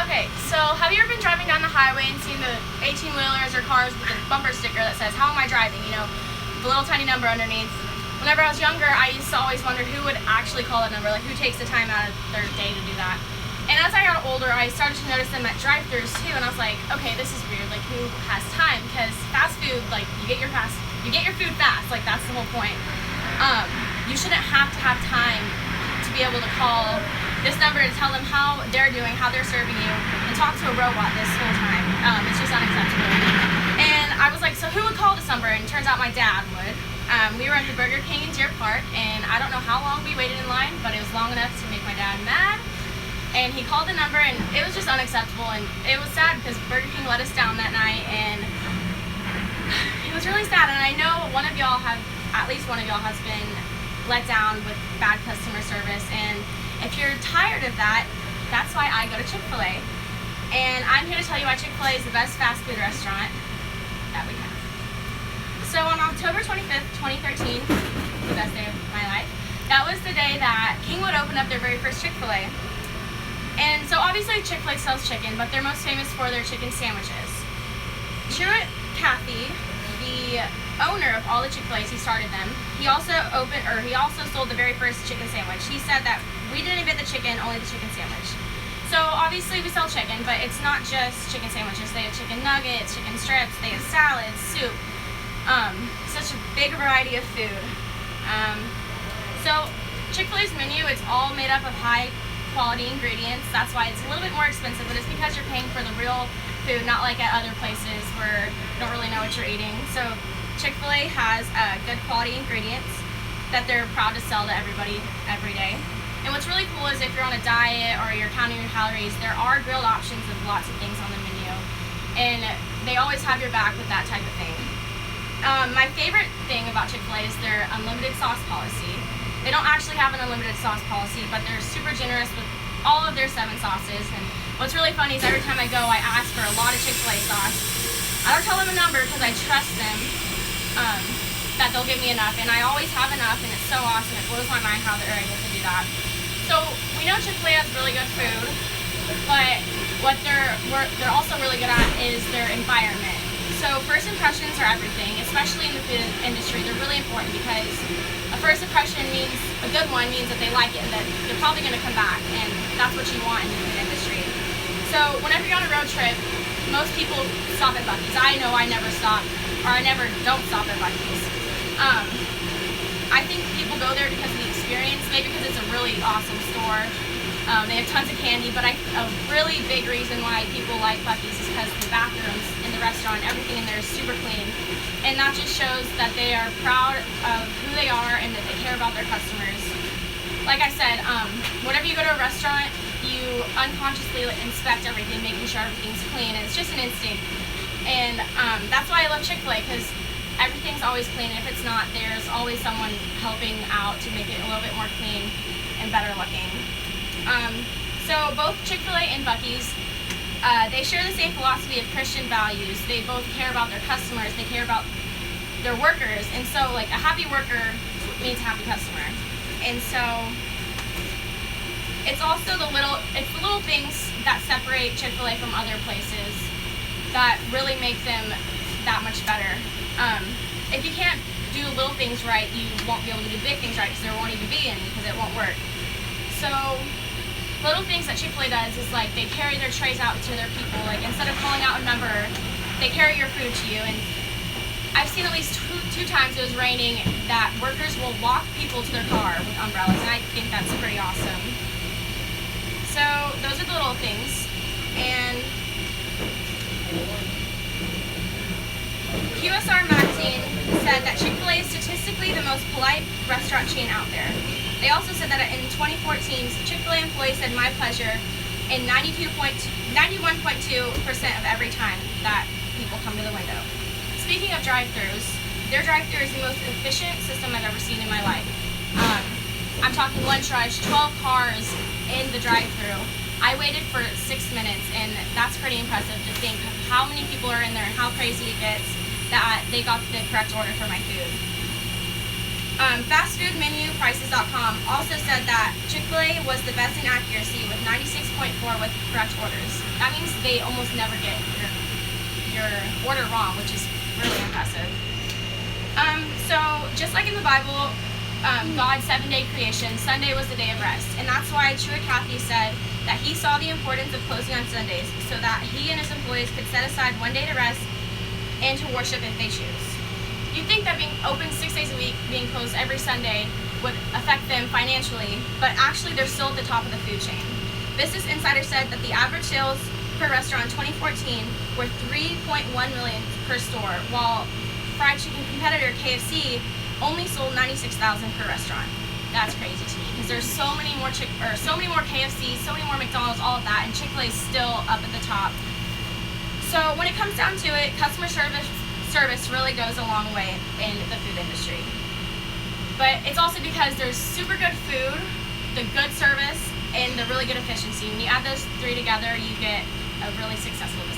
Okay, so have you ever been driving down the highway and seen the 18-wheelers or cars with a bumper sticker that says, "How am I driving?" You know, the little tiny number underneath. Whenever I was younger, I used to always wonder who would actually call that number, like who takes the time out of their day to do that. And as I got older, I started to notice them at drive-thrus too, and I was like, okay, this is weird. Like, who has time? Because fast food, like, you get your food fast. Like, that's the whole point. You shouldn't have to have time to be able to call this number to tell them how they're doing, how they're serving you, and talk to a robot this whole time. It's just unacceptable. And I was like, so who would call this number? And it turns out my dad would. We were at the Burger King in Deer Park, and I don't know how long we waited in line, but it was long enough to make my dad mad. And he called the number, and it was just unacceptable, and it was sad because Burger King let us down that night, and it was really sad. And I know at least one of y'all has been let down with bad customer service, and if you're tired of that, that's why I go to Chick-fil-A. And I'm here to tell you why Chick-fil-A is the best fast food restaurant that we have. So on October 25th, 2013, the best day of my life, that was the day that Kingwood opened up their very first Chick-fil-A. And so obviously Chick-fil-A sells chicken, but they're most famous for their chicken sandwiches. Truett Cathy, the owner of all the Chick-fil-A's, he started them. He also sold the very first chicken sandwich. He said that we didn't invent the chicken, only the chicken sandwich. So obviously we sell chicken, but it's not just chicken sandwiches. They have chicken nuggets, chicken strips, they have salads, soup, such a big variety of food. So Chick-fil-A's menu, it's all made up of high quality ingredients. That's why it's a little bit more expensive, but it's because you're paying for the real food, not like at other places where you don't really know what you're eating. So Chick-fil-A has good quality ingredients that they're proud to sell to everybody every day. And what's really cool is if you're on a diet or you're counting your calories, there are grilled options of lots of things on the menu, and they always have your back with that type of thing. My favorite thing about Chick-fil-A is their unlimited sauce policy. They don't actually have an unlimited sauce policy, but they're super generous with all of their 7 sauces. And what's really funny is every time I go, I ask for a lot of Chick-fil-A sauce. I don't tell them a number because I trust them that they'll give me enough, and I always have enough, and it's so awesome. It blows my mind how they're able to do that. So we know Chick-fil-A has really good food, but what they're also really good at is their environment. So first impressions are everything, especially in the food industry. They're really important because a first impression means, a good one means that they like it and that they're probably going to come back, and that's what you want in the food industry. So whenever you're on a road trip, most people stop at Buc-ee's. I know I never stop, or I never don't stop at Buc-ee's. I think people go there because of the experience, maybe because it's a really awesome store. They have tons of candy, but a really big reason why people like Buc-ee's is because the bathrooms in the restaurant, everything in there is super clean. And that just shows that they are proud of who they are and that they care about their customers. Like I said, whenever you go to a restaurant, you unconsciously inspect everything, making sure everything's clean. And it's just an instinct. And that's why I love Chick-fil-A, because everything's always clean. If it's not, there's always someone helping out to make it a little bit more clean and better looking. So both Chick-fil-A and Buc-ee's, they share the same philosophy of Christian values. They both care about their customers. They care about their workers. And so, like, a happy worker means a happy customer. And so it's also the little things that separate Chick-fil-A from other places that really make them that much better. If you can't do little things right, you won't be able to do big things right because there won't even be any, because it won't work. So little things that Chick-fil-A does is, like, they carry their trays out to their people. Like, instead of calling out a number, they carry your food to you. And I've seen at least two times it was raining that workers will walk people to their car with umbrellas, and I think that's pretty awesome. So those are the little things. And QSR magazine said that Chick-fil-A is statistically the most polite restaurant chain out there. They also said that in 2014, Chick-fil-A employees said "my pleasure" in 91.2% of every time that people come to the window. Speaking of drive-thrus, their drive-thru is the most efficient system I've ever seen in my life. I'm talking lunch rush, 12 cars in the drive-thru. I waited for 6 minutes, and that's pretty impressive to think how many people are in there and how crazy it gets that they got the correct order for my food. Fastfoodmenuprices.com also said that Chick-fil-A was the best in accuracy with 96.4 with correct orders. That means they almost never get your order wrong, which is really impressive. So just like in the Bible, God's 7-day creation, Sunday was the day of rest. And that's why Truett Cathy said that he saw the importance of closing on Sundays so that he and his employees could set aside one day to rest and to worship if they choose. You'd think that being open 6 days a week, being closed every Sunday, would affect them financially, but actually they're still at the top of the food chain. Business Insider said that the average sales per restaurant in 2014 were $3.1 million per store, while fried chicken competitor KFC only sold $96,000 per restaurant. That's crazy to me because there's so many more KFCs, so many more McDonald's, all of that, and Chick-fil-A is still up at the top. So when it comes down to it, customer service really goes a long way in the food industry. But it's also because there's super good food, the good service, and the really good efficiency. When you add those three together, you get a really successful business.